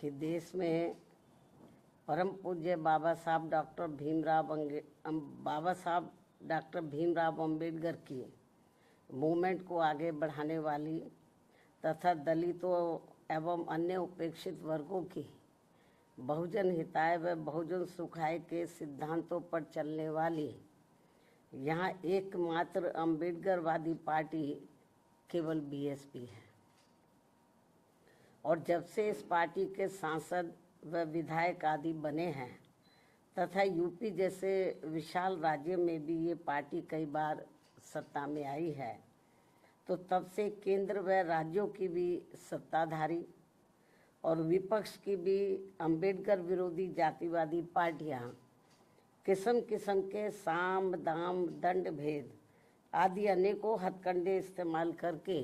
कि देश में परम पूज्य बाबा साहब डॉक्टर भीमराव अम्बेडकर की मूवमेंट को आगे बढ़ाने वाली तथा दलितों एवं अन्य उपेक्षित वर्गों की बहुजन हिताय व बहुजन सुखाय के सिद्धांतों पर चलने वाली यहाँ एकमात्र अम्बेडकरवादी पार्टी केवल बीएसपी है। और जब से इस पार्टी के सांसद व विधायक आदि बने हैं तथा यूपी जैसे विशाल राज्य में भी ये पार्टी कई बार सत्ता में आई है, तो तब से केंद्र व राज्यों की भी सत्ताधारी और विपक्ष की भी अंबेडकर विरोधी जातिवादी पार्टियां किस्म किस्म के साम दाम दंड भेद आदि अनेकों हथकंडे इस्तेमाल करके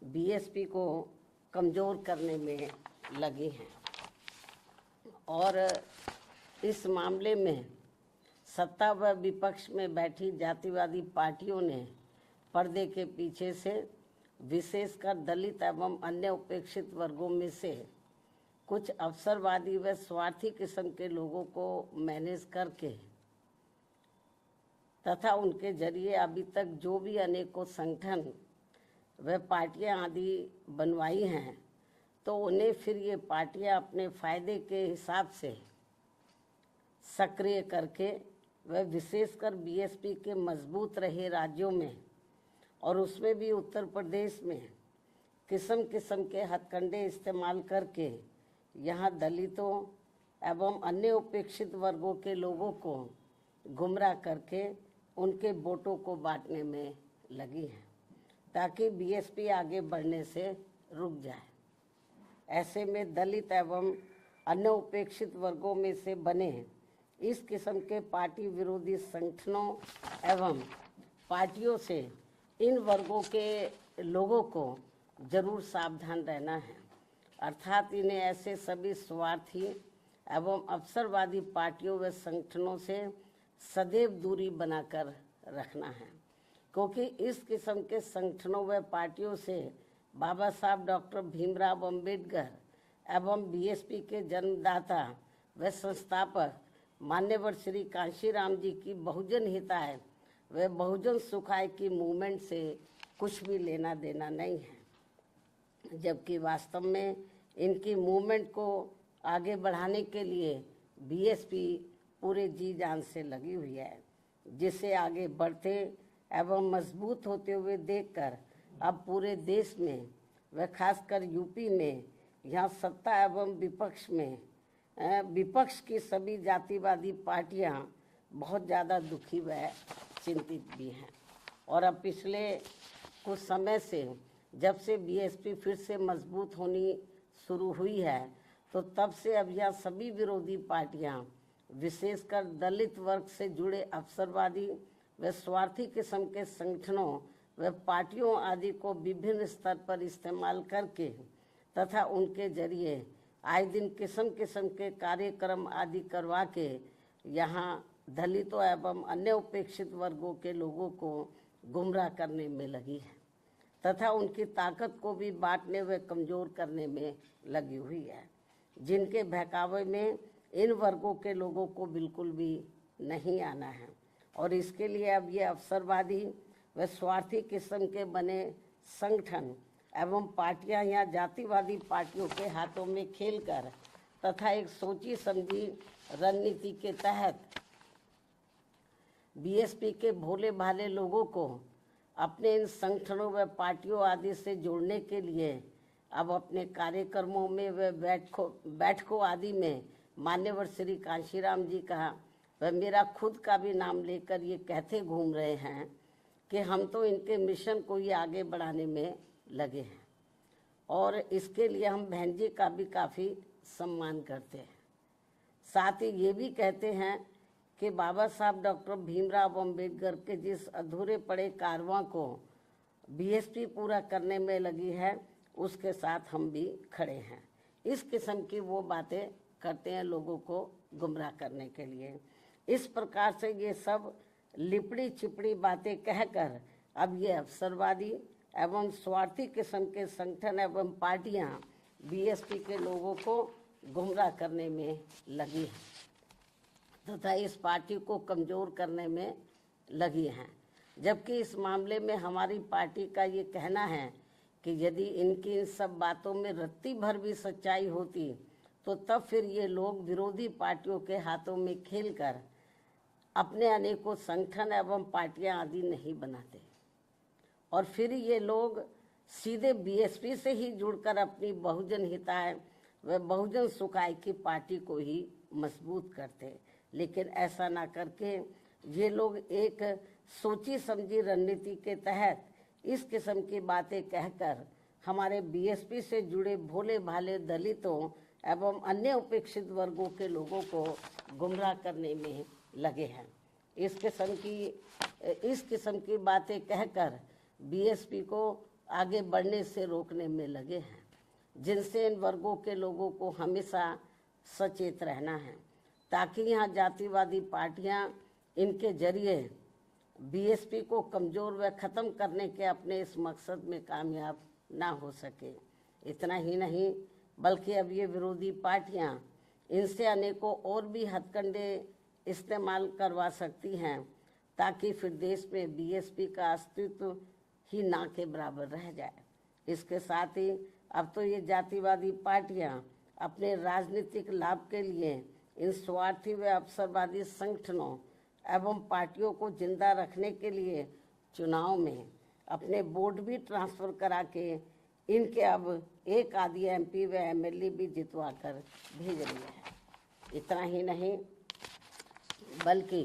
बीएसपी को कमज़ोर करने में लगे हैं। और इस मामले में सत्ता व विपक्ष में बैठी जातिवादी पार्टियों ने पर्दे के पीछे से विशेषकर दलित एवं अन्य उपेक्षित वर्गों में से कुछ अवसरवादी व स्वार्थी किस्म के लोगों को मैनेज करके तथा उनके जरिए अभी तक जो भी अनेकों संगठन व पार्टियां आदि बनवाई हैं, तो उन्हें फिर ये पार्टियां अपने फायदे के हिसाब से सक्रिय करके व विशेषकर बीएसपी के मजबूत रहे राज्यों में और उसमें भी उत्तर प्रदेश में किस्म किस्म के हथकंडे इस्तेमाल करके यहाँ दलितों एवं अन्य उपेक्षित वर्गों के लोगों को गुमराह करके उनके वोटों को बांटने में लगी है ताकि बीएसपी आगे बढ़ने से रुक जाए। ऐसे में दलित एवं अन्य उपेक्षित वर्गों में से बने इस किस्म के पार्टी विरोधी संगठनों एवं पार्टियों से इन वर्गों के लोगों को जरूर सावधान रहना है, अर्थात इन्हें ऐसे सभी स्वार्थी एवं अवसरवादी पार्टियों व संगठनों से सदैव दूरी बनाकर रखना है, क्योंकि इस किस्म के संगठनों व पार्टियों से बाबा साहब डॉक्टर भीमराव अम्बेडकर एवं बीएसपी के जन्मदाता व संस्थापक मान्यवर श्री कांशीराम जी की बहुजन हिताय व बहुजन सुखाय की मूवमेंट से कुछ भी लेना देना नहीं है, जबकि वास्तव में इनकी मूवमेंट को आगे बढ़ाने के लिए बीएसपी पूरे जी जान से लगी हुई है, जिसे आगे बढ़ते एवं मजबूत होते हुए देखकर अब पूरे देश में व खासकर यूपी में यहाँ सत्ता एवं विपक्ष की सभी जातिवादी पार्टियां बहुत ज़्यादा दुखी व चिंतित भी हैं। और अब पिछले कुछ समय से जब से बीएसपी फिर से मजबूत होनी शुरू हुई है, तो तब से अब यह सभी विरोधी पार्टियां विशेषकर दलित वर्ग से जुड़े अवसरवादी व स्वार्थी किस्म के संगठनों व पार्टियों आदि को विभिन्न स्तर पर इस्तेमाल करके तथा उनके जरिए आए दिन किस्म किस्म के कार्यक्रम आदि करवा के यहाँ दलितों एवं अन्य उपेक्षित वर्गों के लोगों को गुमराह करने में लगी है तथा उनकी ताकत को भी बांटने व कमज़ोर करने में लगी हुई है, जिनके बहकावे में इन वर्गों के लोगों को बिल्कुल भी नहीं आना है। और इसके लिए अब ये अवसरवादी व स्वार्थी किस्म के बने संगठन एवं पार्टियां यहाँ जातिवादी पार्टियों के हाथों में खेलकर तथा एक सोची समझी रणनीति के तहत बीएसपी के भोले भाले लोगों को अपने इन संगठनों व पार्टियों आदि से जोड़ने के लिए अब अपने कार्यक्रमों में व बैठकों आदि में मान्यवर श्री कांशीराम जी का व मेरा खुद का भी नाम लेकर ये कहते घूम रहे हैं कि हम तो इनके मिशन को ही आगे बढ़ाने में लगे हैं और इसके लिए हम बहन जी का भी काफ़ी सम्मान करते हैं। साथ ही ये भी कहते हैं कि बाबा साहब डॉक्टर भीमराव अम्बेडकर के जिस अधूरे पड़े कारवां को बीएसपी पूरा करने में लगी है, उसके साथ हम भी खड़े हैं। इस किस्म की वो बातें करते हैं लोगों को गुमराह करने के लिए। इस प्रकार से ये सब लिपड़ी चिपड़ी बातें कहकर अब ये अवसरवादी एवं स्वार्थी किस्म के संगठन एवं पार्टियां बीएसपी के लोगों को गुमराह करने में लगी है तथा इस पार्टी को कमज़ोर करने में लगी हैं। जबकि इस मामले में हमारी पार्टी का ये कहना है कि यदि इनकी इन सब बातों में रत्ती भर भी सच्चाई होती तो तब फिर ये लोग विरोधी पार्टियों के हाथों में खेलकर अपने अनेकों संगठन एवं पार्टियां आदि नहीं बनाते और फिर ये लोग सीधे बीएसपी से ही जुड़कर अपनी बहुजन हिताय व बहुजन सुखाय की पार्टी को ही मजबूत करते। लेकिन ऐसा ना करके ये लोग एक सोची समझी रणनीति के तहत इस किस्म की बातें कहकर हमारे बीएसपी से जुड़े भोले भाले दलितों एवं अन्य उपेक्षित वर्गों के लोगों को गुमराह करने में लगे हैं। इस किस्म की बातें कहकर बीएसपी को आगे बढ़ने से रोकने में लगे हैं, जिनसे इन वर्गों के लोगों को हमेशा सचेत रहना है ताकि यहाँ जातिवादी पार्टियाँ इनके जरिए बीएसपी को कमज़ोर व ख़त्म करने के अपने इस मकसद में कामयाब ना हो सके। इतना ही नहीं बल्कि अब ये विरोधी पार्टियां इनसे अनेकों और भी हथकंडे इस्तेमाल करवा सकती हैं ताकि फिर देश में बीएसपी का अस्तित्व ही ना के बराबर रह जाए। इसके साथ ही अब तो ये जातिवादी पार्टियां अपने राजनीतिक लाभ के लिए इन स्वार्थी व अवसरवादी संगठनों एवं पार्टियों को जिंदा रखने के लिए चुनाव में अपने वोट भी ट्रांसफ़र करा के इनके अब एक आधी एमपी व एमएलए भी जितवा कर भेज रही है। इतना ही नहीं बल्कि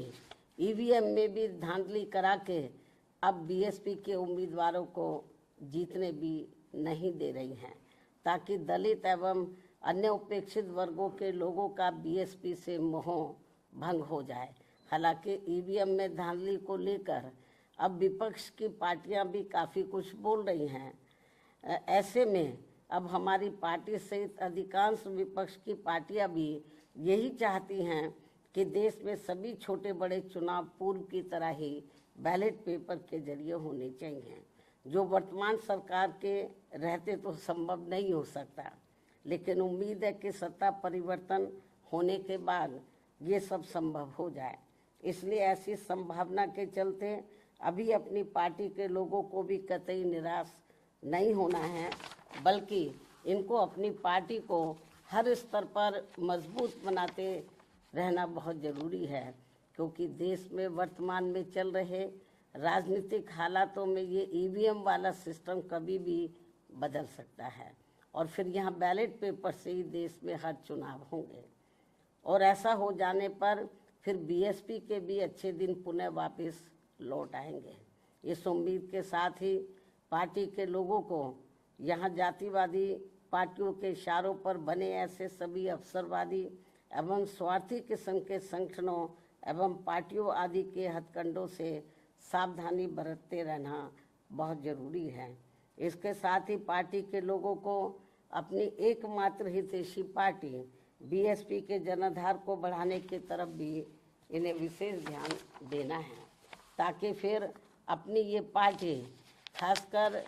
ईवीएम में भी धांधली करा के अब बीएसपी के उम्मीदवारों को जीतने भी नहीं दे रही हैं ताकि दलित एवं अन्य उपेक्षित वर्गों के लोगों का बीएसपी से मोह भंग हो जाए। हालांकि ईवीएम में धांधली को लेकर अब विपक्ष की पार्टियां भी काफ़ी कुछ बोल रही हैं। ऐसे में अब हमारी पार्टी सहित अधिकांश विपक्ष की पार्टियां भी यही चाहती हैं कि देश में सभी छोटे बड़े चुनाव पूर्व की तरह ही बैलेट पेपर के जरिए होने चाहिए, जो वर्तमान सरकार के रहते तो संभव नहीं हो सकता। लेकिन उम्मीद है कि सत्ता परिवर्तन होने के बाद ये सब संभव हो जाए। इसलिए ऐसी संभावना के चलते अभी अपनी पार्टी के लोगों को भी कतई निराश नहीं होना है, बल्कि इनको अपनी पार्टी को हर स्तर पर मजबूत बनाते रहना बहुत ज़रूरी है, क्योंकि देश में वर्तमान में चल रहे राजनीतिक हालातों में ये ईवीएम वाला सिस्टम कभी भी बदल सकता है और फिर यहाँ बैलेट पेपर से ही देश में हर चुनाव होंगे और ऐसा हो जाने पर फिर बीएसपी के भी अच्छे दिन पुनः वापस लौट आएंगे। इस उम्मीद के साथ ही पार्टी के लोगों को यहाँ जातिवादी पार्टियों के इशारों पर बने ऐसे सभी अवसरवादी एवं स्वार्थी किस्म के संगठनों एवं पार्टियों आदि के हथकंडों से सावधानी बरतते रहना बहुत ज़रूरी है। इसके साथ ही पार्टी के लोगों को अपनी एकमात्र हितैषी पार्टी बीएसपी के जनाधार को बढ़ाने की तरफ भी इन्हें विशेष ध्यान देना है ताकि फिर अपनी ये पार्टी खासकर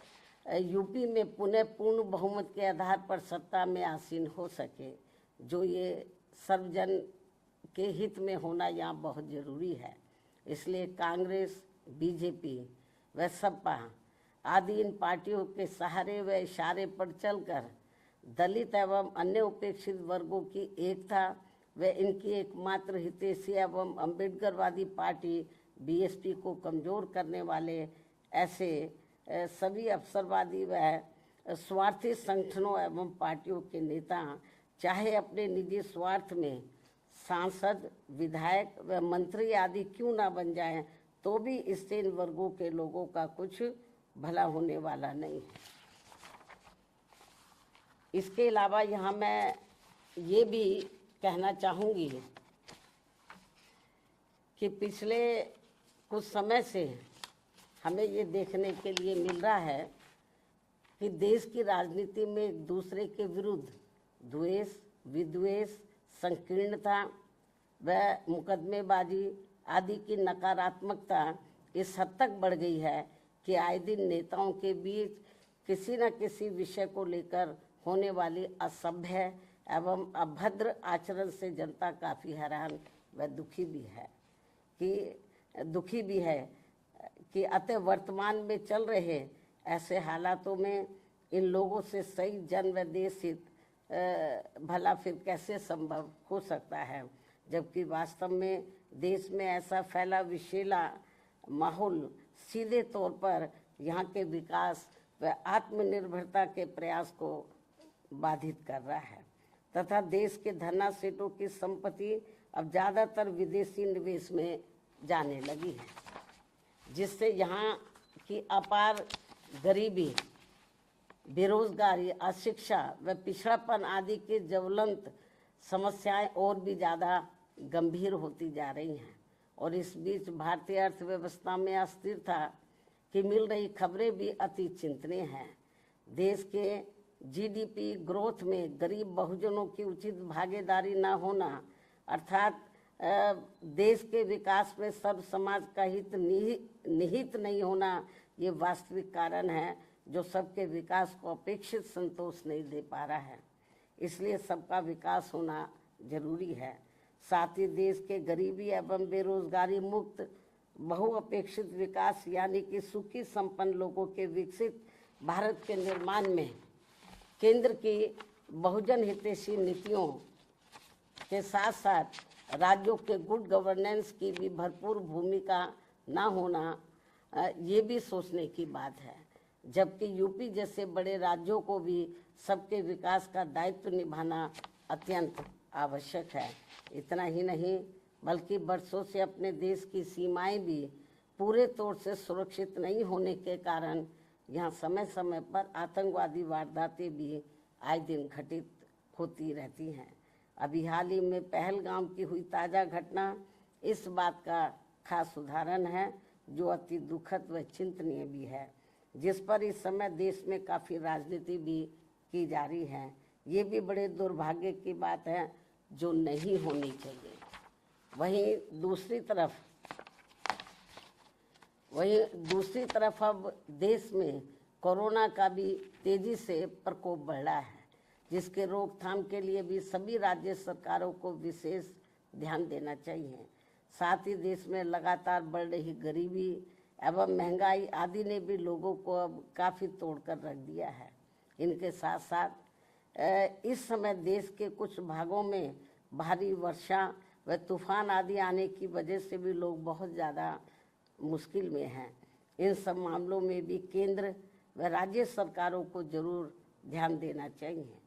यूपी में पुनः पूर्ण बहुमत के आधार पर सत्ता में आसीन हो सके, जो ये सर्वजन के हित में होना यहाँ बहुत ज़रूरी है। इसलिए कांग्रेस, बीजेपी व सपा आदि इन पार्टियों के सहारे व इशारे पर चलकर दलित एवं अन्य उपेक्षित वर्गों की एकता व इनकी एकमात्र हितैषी एवं अम्बेडकरवादी पार्टी बीएसपी को कमज़ोर करने वाले ऐसे सभी अवसरवादी व स्वार्थी संगठनों एवं पार्टियों के नेता चाहे अपने निजी स्वार्थ में सांसद, विधायक व मंत्री आदि क्यों ना बन जाएं, तो भी इससे इन वर्गों के लोगों का कुछ भला होने वाला नहीं है। इसके अलावा यहाँ मैं ये भी कहना चाहूँगी कि पिछले कुछ समय से हमें ये देखने के लिए मिल रहा है कि देश की राजनीति में एक दूसरे के विरुद्ध द्वेष, विद्वेष, संकीर्णता व मुकदमेबाजी आदि की नकारात्मकता इस हद तक बढ़ गई है कि आए दिन नेताओं के बीच किसी न किसी विषय को लेकर होने वाली असभ्य एवं अभद्र आचरण से जनता काफ़ी हैरान व दुखी भी है कि अतः वर्तमान में चल रहे ऐसे हालातों में इन लोगों से सही जन व देश हित भला फिर कैसे संभव हो सकता है, जबकि वास्तव में देश में ऐसा फैला विषैला माहौल सीधे तौर पर यहाँ के विकास व आत्मनिर्भरता के प्रयास को बाधित कर रहा है तथा देश के धन्ना सेठों की संपत्ति अब ज़्यादातर विदेशी निवेश में जाने लगी है, जिससे यहाँ की अपार गरीबी, बेरोजगारी, अशिक्षा व पिछड़ापन आदि की ज्वलंत समस्याएं और भी ज़्यादा गंभीर होती जा रही हैं। और इस बीच भारतीय अर्थव्यवस्था में अस्थिरता की मिल रही खबरें भी अति चिंतनीय हैं। देश के जीडीपी ग्रोथ में गरीब बहुजनों की उचित भागीदारी न होना अर्थात देश के विकास में सर्व समाज का हित निहित नहीं होना, ये वास्तविक कारण है जो सबके विकास को अपेक्षित संतोष नहीं दे पा रहा है। इसलिए सबका विकास होना जरूरी है। साथ ही देश के गरीबी एवं बेरोजगारी मुक्त बहुअपेक्षित विकास यानी कि सुखी संपन्न लोगों के विकसित भारत के निर्माण में केंद्र की बहुजन हितैषी नीतियों के साथ साथ राज्यों के गुड गवर्नेंस की भी भरपूर भूमिका न होना ये भी सोचने की बात है, जबकि यूपी जैसे बड़े राज्यों को भी सबके विकास का दायित्व निभाना अत्यंत आवश्यक है। इतना ही नहीं बल्कि वर्षों से अपने देश की सीमाएं भी पूरे तौर से सुरक्षित नहीं होने के कारण यहाँ समय समय पर आतंकवादी वारदातें भी आए दिन घटित होती रहती हैं। अभी हाल ही में पहलगाम की हुई ताज़ा घटना इस बात का खास उदाहरण है, जो अति दुखद व चिंतनीय भी है, जिस पर इस समय देश में काफ़ी राजनीति भी की जा रही है। ये भी बड़े दुर्भाग्य की बात है जो नहीं होनी चाहिए। वहीं दूसरी तरफ अब देश में कोरोना का भी तेजी से प्रकोप बढ़ रहा है, जिसके रोकथाम के लिए भी सभी राज्य सरकारों को विशेष ध्यान देना चाहिए। साथ ही देश में लगातार बढ़ रही गरीबी एवं महंगाई आदि ने भी लोगों को अब काफ़ी तोड़कर रख दिया है। इनके साथ साथ इस समय देश के कुछ भागों में भारी वर्षा व तूफान आदि आने की वजह से भी लोग बहुत ज़्यादा मुश्किल में हैं। इन सब मामलों में भी केंद्र व राज्य सरकारों को जरूर ध्यान देना चाहिए।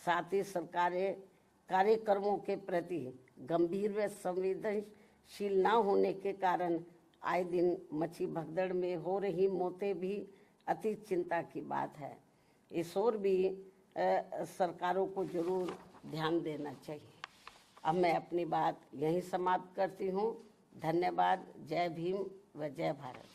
साथ ही सरकारें कार्यक्रमों के प्रति गंभीर व संवेदनशील न होने के कारण आए दिन मची भगदड़ में हो रही मौतें भी अति चिंता की बात है। इस ओर भी सरकारों को जरूर ध्यान देना चाहिए। अब मैं अपनी बात यहीं समाप्त करती हूँ। धन्यवाद। जय भीम व जय भारत।